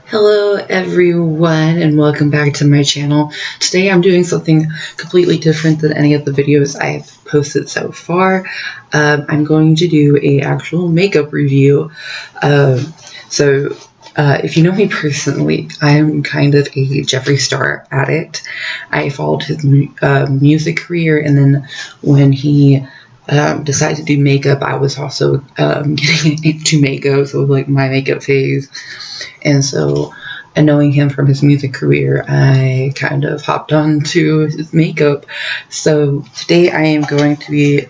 Hello everyone and welcome back to my channel. Today I'm doing something completely different than any of the videos I've posted so far. I'm going to do a actual makeup review. If you know me personally, I am kind of a Jeffree Star addict. I followed his music career, and then when he decided to do makeup, I was also getting into makeup, so it was like my makeup phase. And so, knowing him from his music career, I kind of hopped on to his makeup. So today I am going to be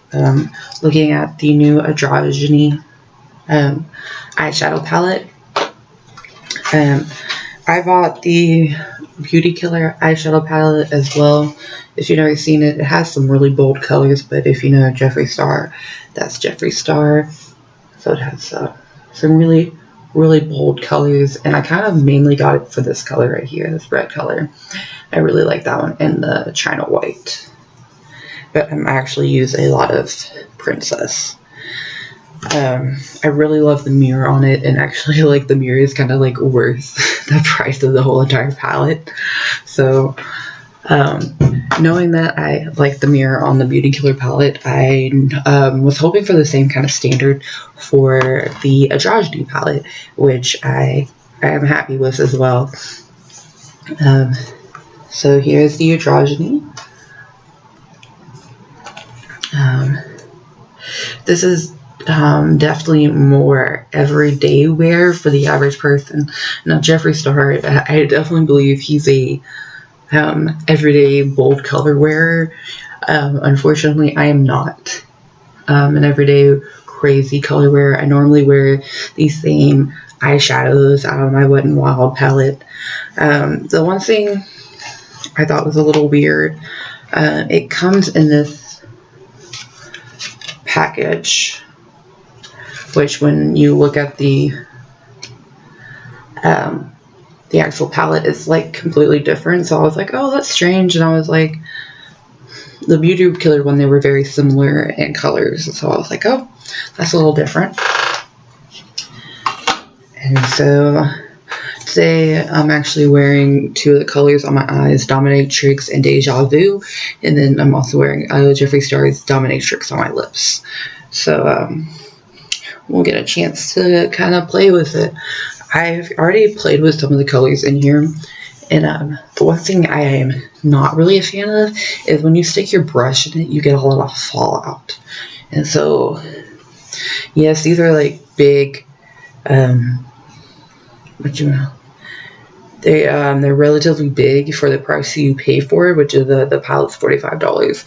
looking at the new Androgyny eyeshadow palette. I bought the Beauty Killer eyeshadow palette as well. If you've never seen it, it has some really bold colors, but if you know Jeffree Star, that's Jeffree Star. So it has some really bold colors, and I kind of mainly got it for this color right here, this red color. I really like that one, and the China White. But I actually use a lot of Princess. I really love the mirror on it, and actually like the mirror is kind of like worth the price of the whole entire palette. So knowing that I like the mirror on the Beauty Killer palette, I was hoping for the same kind of standard for the Androgyny palette, which I am happy with as well. So here's the Androgyny. This is definitely more everyday wear for the average person. Now Jeffree Star, I definitely believe he's a everyday bold color wearer. Unfortunately, I am not an everyday crazy color wearer. I normally wear the same eyeshadows out of my Wet n Wild palette. The one thing I thought was a little weird, it comes in this package, which when you look at the actual palette is like completely different. So I was like, oh, that's strange. And I was like, the Beauty Killer one, they were very similar in colors. So I was like, oh, that's a little different. And so today I'm actually wearing two of the colors on my eyes, Dominatrix and Deje. And then I'm also wearing Jeffree Star's Dominatrix on my lips. So we'll get a chance to kind of play with it. I've already played with some of the colors in here, and the one thing I am not really a fan of is when you stick your brush in it, you get a lot of fallout. And so, yes, these are like big, they're relatively big for the price you pay for it, which is the palette's $45.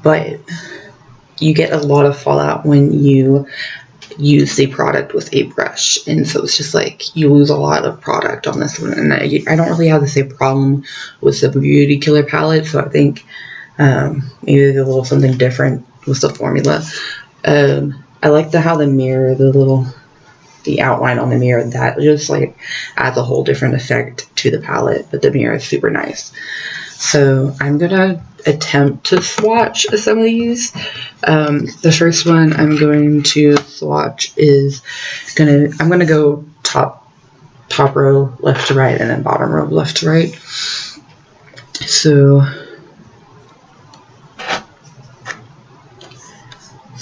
But you get a lot of fallout when you use the product with a brush, and so it's just like you lose a lot of product on this one. And I don't really have the same problem with the Beauty Killer palette, so I think maybe a little something different with the formula. I like how the mirror, the outline on the mirror, that just like adds a whole different effect to the palette, but the mirror is super nice. So I'm gonna attempt to swatch some of these. The first one I'm going to swatch is I'm gonna go top row left to right, and then bottom row left to right. So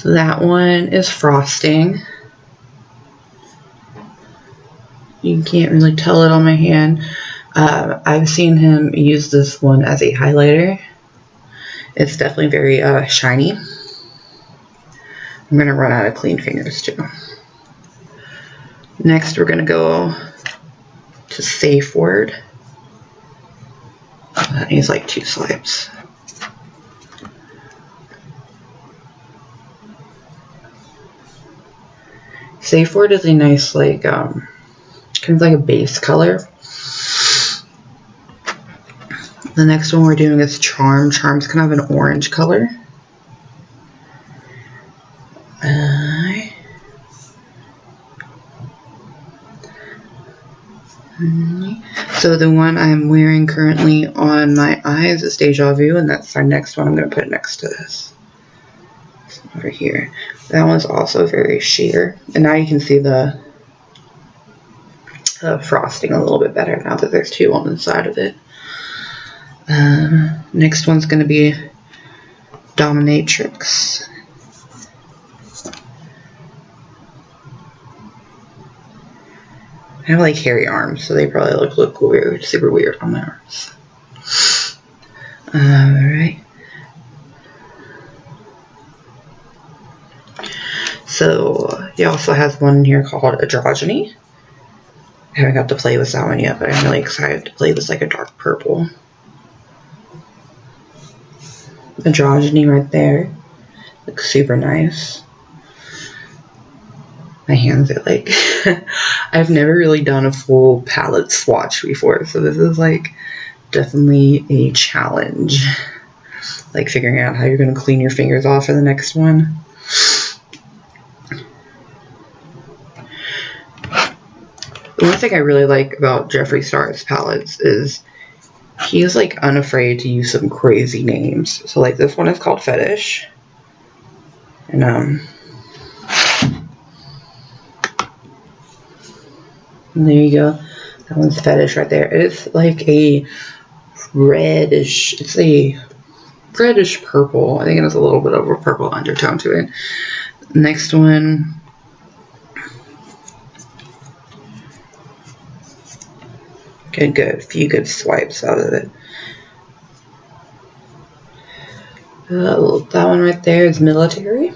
that one is Frosting. You can't really tell it on my hand. I've seen him use this one as a highlighter. It's definitely very shiny. I'm going to run out of clean fingers too. Next we're going to go to Safe Word. That needs like 2 swipes. Safe Word is a nice like kind of like a base color. The next one we're doing is Charm. Charm's kind of an orange color. So the one I'm wearing currently on my eyes is Deja Vu, and that's our next one. I'm going to put it next to this. Over here. That one's also very sheer. And now you can see the frosting a little bit better now that there's two on the side of it. Next one's going to be Dominatrix. I have like hairy arms, so they probably look weird, super weird on my arms. Alright. So, he also has one here called Androgyny. I haven't got to play with that one yet, but I'm really excited to play this like a dark purple. Androgyny right there. Looks super nice. My hands are like... I've never really done a full palette swatch before, so this is like definitely a challenge. Like figuring out how you're going to clean your fingers off for the next one. The one thing I really like about Jeffree Star's palettes is he is like unafraid to use some crazy names. So like this one is called Fetish. And and there you go. That one's Fetish right there. It's like a reddish, it's a reddish purple. I think it has a little bit of a purple undertone to it. Next one. Get a few good swipes out of it. That one right there is Military.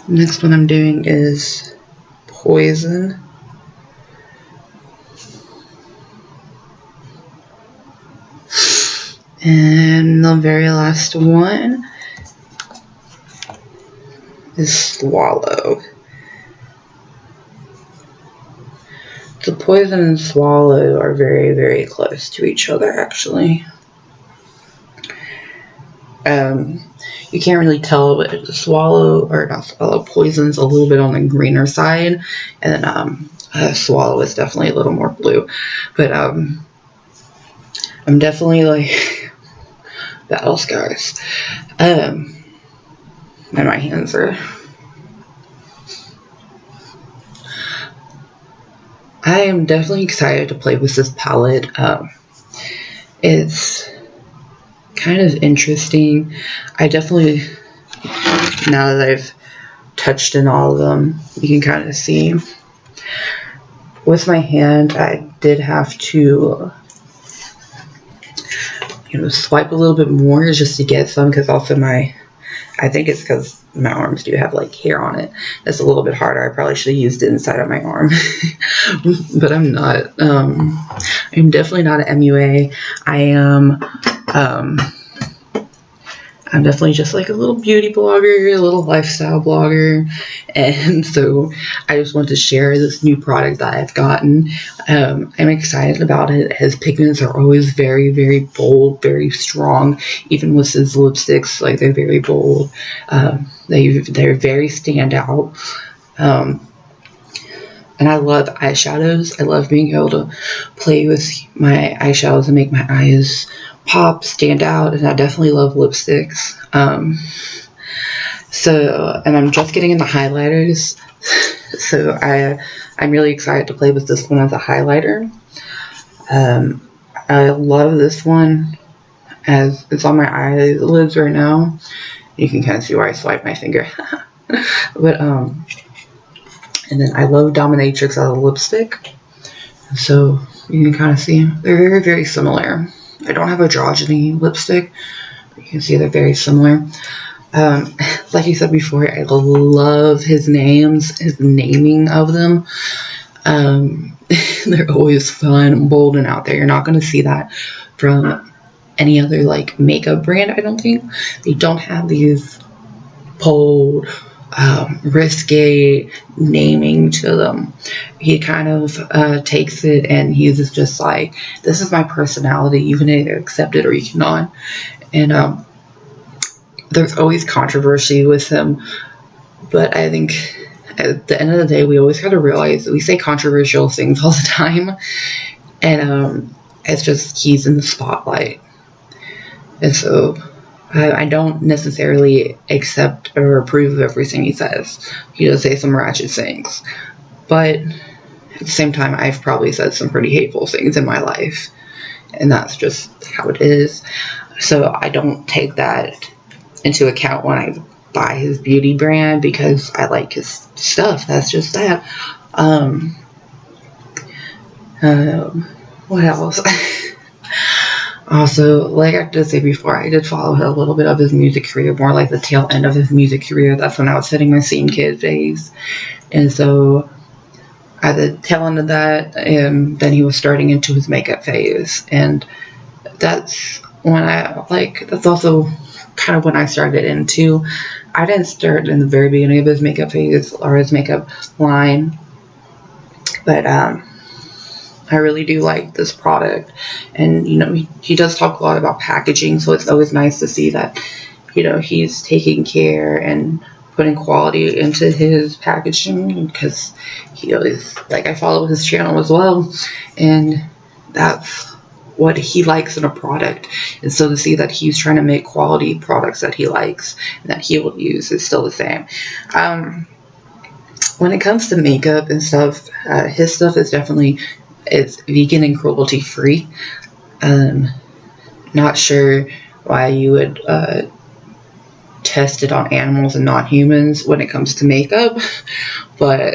Next one I'm doing is Poison. And the very last one is Swallow. So Poison and Swallow are very, very close to each other, actually. You can't really tell, but Swallow, or not Swallow, Poison's a little bit on the greener side, and then Swallow is definitely a little more blue. But I'm definitely like battle scars. And my hands are... I am definitely excited to play with this palette. It's kind of interesting. I definitely, now that I've touched in all of them, you can kind of see. With my hand, I did have to, swipe a little bit more just to get some, because also I think it's because my arms do have like hair on it. That's a little bit harder. I probably should have used it inside of my arm. But I'm not. I'm definitely not an MUA. I am, I'm definitely just like a little beauty blogger, a little lifestyle blogger. And so I just want to share this new product that I've gotten. I'm excited about it. His pigments are always very, very bold, very strong. Even with his lipsticks, like they're very bold. They're very standout. And I love eyeshadows. I love being able to play with my eyeshadows and make my eyes pop, stand out, and I definitely love lipsticks. And I'm just getting into highlighters, so I'm really excited to play with this one as a highlighter. I love this one as it's on my eyelids right now. You can kind of see where I swipe my finger. But and then I love Dominatrix as a lipstick, so you can kind of see they're very, very similar. I don't have a Androgyny lipstick. You can see they're very similar. Like you said before, I love his names, his naming of them. They're always fun and bold and out there. You're not going to see that from any other like makeup brand, I don't think. They don't have these bold, risque naming to them. He kind of takes it and he's just like, this is my personality. You can either accept it or you cannot. And there's always controversy with him, but I think at the end of the day, we always have to realize that we say controversial things all the time, and it's just he's in the spotlight. And so I don't necessarily accept or approve of everything he says. He does say some ratchet things. But at the same time, I've probably said some pretty hateful things in my life. And that's just how it is. So I don't take that into account when I buy his beauty brand because I like his stuff. That's just that. What else? Also, like I did say before, I did follow a little bit of his music career, more like the tail end of his music career. That's when I was hitting my scene kid phase. And so at the tail end of that, then he was starting into his makeup phase. And that's when that's also kind of when I started into. I didn't start in the very beginning of his makeup phase or his makeup line. But, I really do like this product, and he does talk a lot about packaging, so it's always nice to see that he's taking care and putting quality into his packaging, because he always, I follow his channel as well, and that's what he likes in a product. And so to see that he's trying to make quality products that he likes and that he will use is still the same. When it comes to makeup and stuff, his stuff is definitely, it's vegan and cruelty free. Not sure why you would test it on animals and not humans when it comes to makeup, but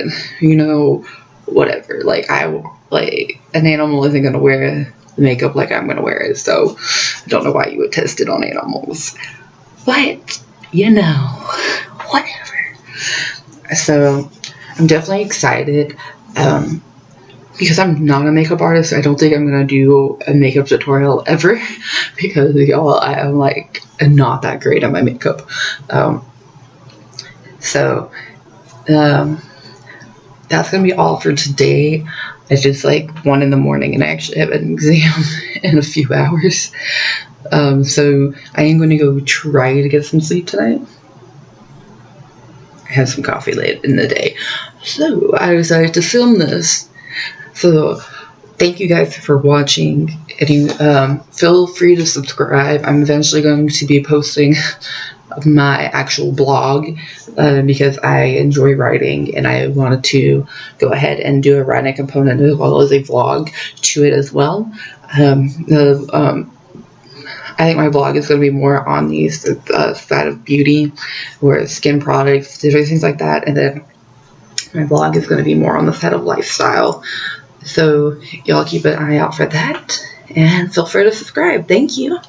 whatever. An animal isn't gonna wear the makeup like I'm gonna wear it, so I don't know why you would test it on animals. But whatever. So I'm definitely excited. Because I'm not a makeup artist, I don't think I'm going to do a makeup tutorial ever, because y'all, I'm not that great at my makeup. So that's going to be all for today. It's just 1 in the morning and I actually have an exam in a few hours. So I am going to go try to get some sleep tonight. I had some coffee late in the day. So I decided to film this. So, thank you guys for watching, and feel free to subscribe. I'm eventually going to be posting my actual blog, because I enjoy writing, and I wanted to go ahead and do a writing component as well as a vlog to it as well. I think my blog is going to be more on the side of beauty, or skin products, different things like that, and then my blog is going to be more on the side of lifestyle. So y'all keep an eye out for that, and feel free to subscribe. Thank you.